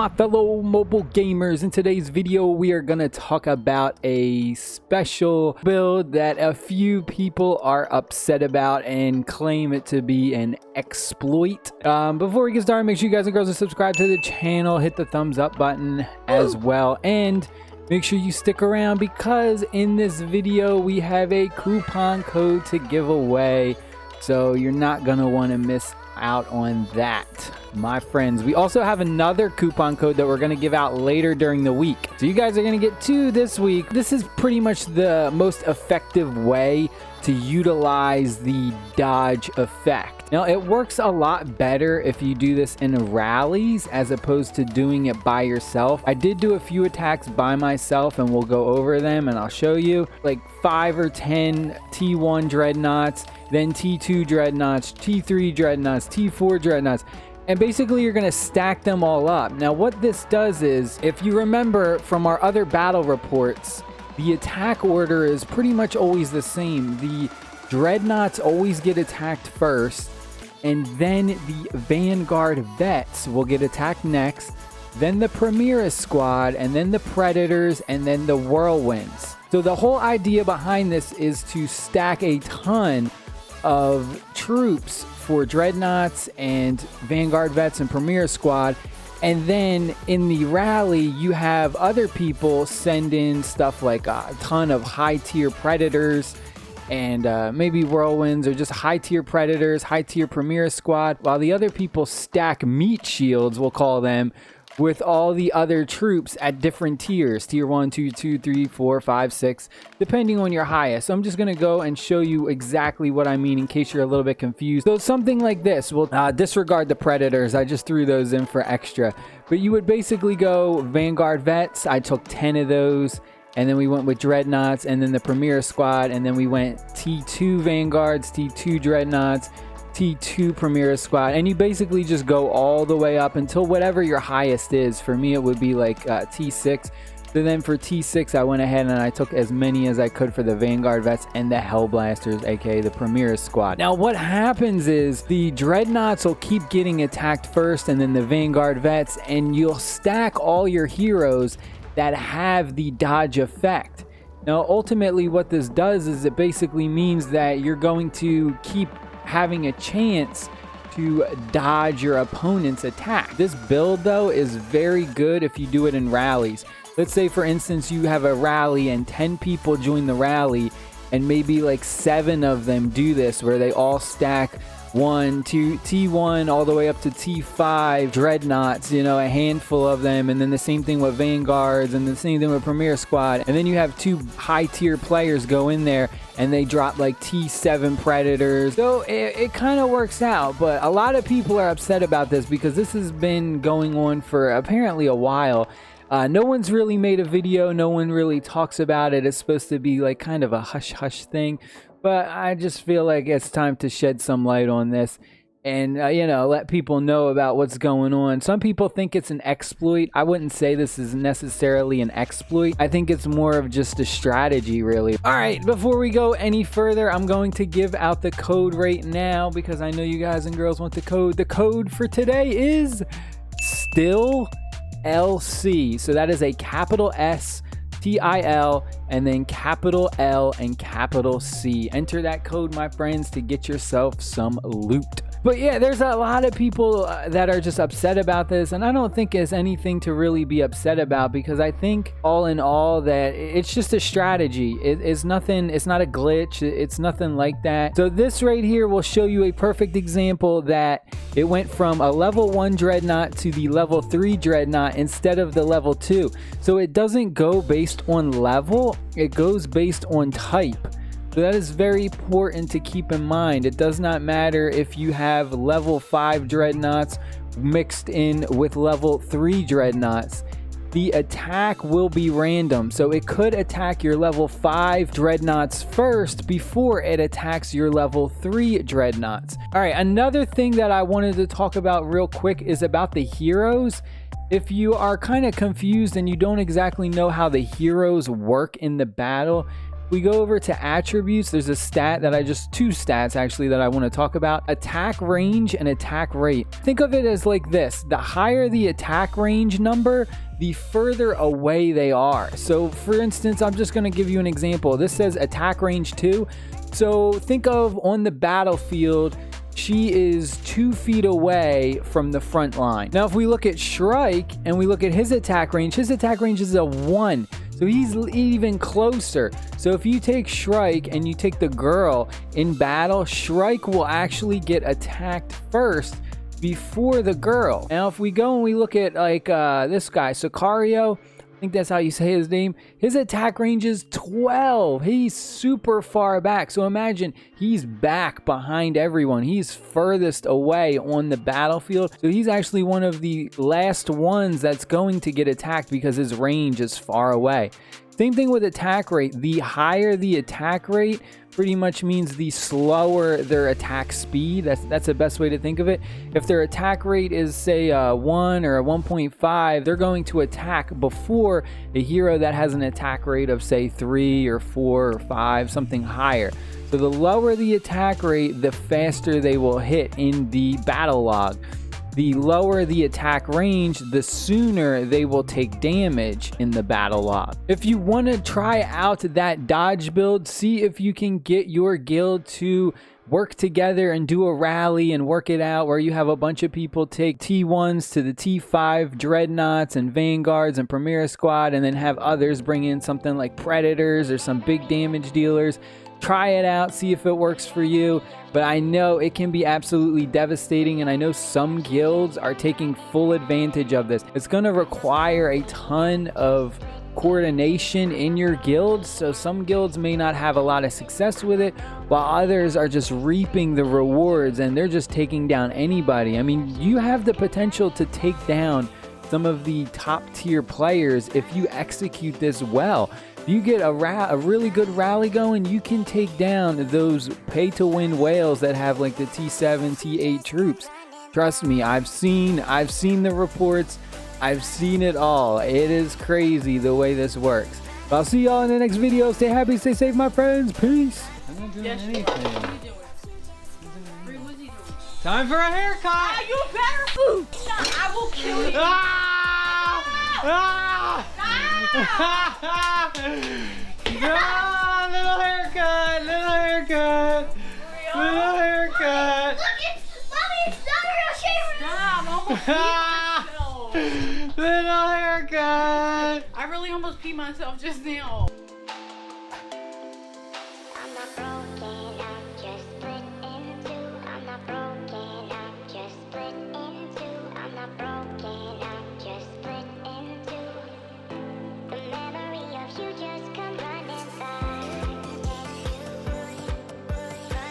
my fellow mobile gamers. In today's video we are going to talk about a special build that a few people are upset about and claim it to be an exploit. Before we get started, make sure you guys and girls are subscribed to the channel, hit the thumbs up button as well, and make sure you stick around because in this video we have a coupon code to give away, so you're not going to want to miss out on that, my friends. We also have another coupon code that we're going to give out later during the week, so you guys are going to get two this week. This is pretty much the most effective way to utilize the dodge effect. Now, it works a lot better if you do this in rallies as opposed to doing it by yourself. I did do a few attacks by myself and we'll go over them and I'll show you, like 5 or 10 T1 dreadnoughts, then T2 dreadnoughts, T3 dreadnoughts, T4 dreadnoughts, and basically you're going to stack them all up. Now what this does is, if you remember from our other battle reports, the attack order is pretty much always the same. The dreadnoughts always get attacked first, and then the Vanguard vets will get attacked next, then the Premier squad, and then the Predators, and then the Whirlwinds. So the whole idea behind this is to stack a ton of troops for dreadnoughts and Vanguard vets and Premier squad, and then in the rally you have other people send in stuff like a ton of high tier Predators and maybe Whirlwinds, or just high tier Predators, high tier Premier squad, while the other people stack meat shields, we'll call them, with all the other troops at different tiers, tier 1, 2, 2, 3, 4, 5, 6, depending on your highest. So I'm just going to go and show you exactly what I mean in case you're a little bit confused. So something like this, we'll disregard the Predators, I just threw those in for extra, but you would basically go Vanguard vets, I took 10 of those, and then we went with dreadnoughts, and then the Premier squad, and then we went T2 Vanguards, T2 dreadnoughts, T2 Premier squad, and you basically just go all the way up until whatever your highest is. For me it would be like T6. So then for T6 I went ahead and I took as many as I could for the Vanguard vets and the Hellblasters, aka the Premier squad. Now what happens is the dreadnoughts will keep getting attacked first, and then the Vanguard vets, and you'll stack all your heroes that have the dodge effect. Now ultimately what this does is it basically means that you're going to keep having a chance to dodge your opponent's attack. This build though is very good if you do it in rallies. Let's say for instance you have a rally and 10 people join the rally, and maybe like 7 of them do this where they all stack 1, 2, T1 all the way up to T5 dreadnoughts, you know, a handful of them, and then the same thing with Vanguards, and the same thing with Premier squad, and then you have 2 high tier players go in there and they drop like T7 Predators. So it kind of works out, but a lot of people are upset about this because this has been going on for apparently a while. No one's really made a video, no one really talks about it. It's supposed to be like kind of a hush-hush thing, but I just feel like it's time to shed some light on this and, you know, let people know about what's going on. Some people think it's an exploit. I wouldn't say this is necessarily an exploit. I think it's more of just a strategy, really. All right, before we go any further, I'm going to give out the code right now because I know you guys and girls want the code. The code for today is STILL LC. So that is a capital S, TIL, and then capital L and capital C. Enter that code, my friends, to get yourself some loot. But yeah, there's a lot of people that are just upset about this, and I don't think it's anything to really be upset about because I think all in all that it's just a strategy. It's nothing, it's not a glitch, it's nothing like that. So this right here will show you a perfect example that it went from a level 1 dreadnought to the level 3 dreadnought instead of the level 2. So it doesn't go based on level, it goes based on type. So that is very important to keep in mind. It does not matter if you have level 5 dreadnoughts mixed in with level 3 dreadnoughts. The attack will be random. So it could attack your level 5 dreadnoughts first before it attacks your level 3 dreadnoughts. All right, another thing that I wanted to talk about real quick is about the heroes. If you are kind of confused and you don't exactly know how the heroes work in the battle, We go over to attributes. There's a stat that two stats actually that I want to talk about: attack range and attack rate. Think of it as like this: the higher the attack range number, the further away they are. So for instance, I'm just going to give you an example. This says attack range 2. So think of on the battlefield, she is 2 feet away from the front line. Now, if we look at Shrike and we look at his attack range is a 1. So he's even closer. So if you take Shrike and you take the girl in battle, Shrike will actually get attacked first before the girl. Now, if we go and we look at like this guy, Sicario, I think that's how you say his name. His attack range is 12. He's super far back. So imagine he's back behind everyone. He's furthest away on the battlefield. So he's actually one of the last ones that's going to get attacked because his range is far away. Same thing with attack rate. The higher the attack rate pretty much means the slower their attack speed. That's the best way to think of it. If their attack rate is say 1 or a 1.5, they're going to attack before a hero that has an attack rate of say 3 or 4 or 5, something higher. So the lower the attack rate, the faster they will hit in the battle log. The lower the attack range, the sooner they will take damage in the battle log. If you want to try out that dodge build, see if you can get your guild to work together and do a rally and work it out where you have a bunch of people take T1s to the T5 Dreadnoughts and Vanguards and Premier Squad, and then have others bring in something like Predators or some big damage dealers. Try it out, see if it works for you. But I know it can be absolutely devastating, and I know some guilds are taking full advantage of this. It's going to require a ton of coordination in your guilds, so some guilds may not have a lot of success with it, while others are just reaping the rewards and they're just taking down anybody. I mean, you have the potential to take down some of the top tier players if you execute this well. If you get a really good rally going, you can take down those pay-to-win whales that have like the T7, T8 troops. Trust me, I've seen the reports. I've seen it all. It is crazy the way this works. But I'll see y'all in the next video. Stay happy, stay safe, my friends. Peace. I'm not doing anything. Time for a haircut. Ah, you better food. I will kill you. No, little haircut, little haircut, little haircut. Look, it's not a real shaver. Stop, I almost peed myself. Little haircut. I really almost peed myself just now.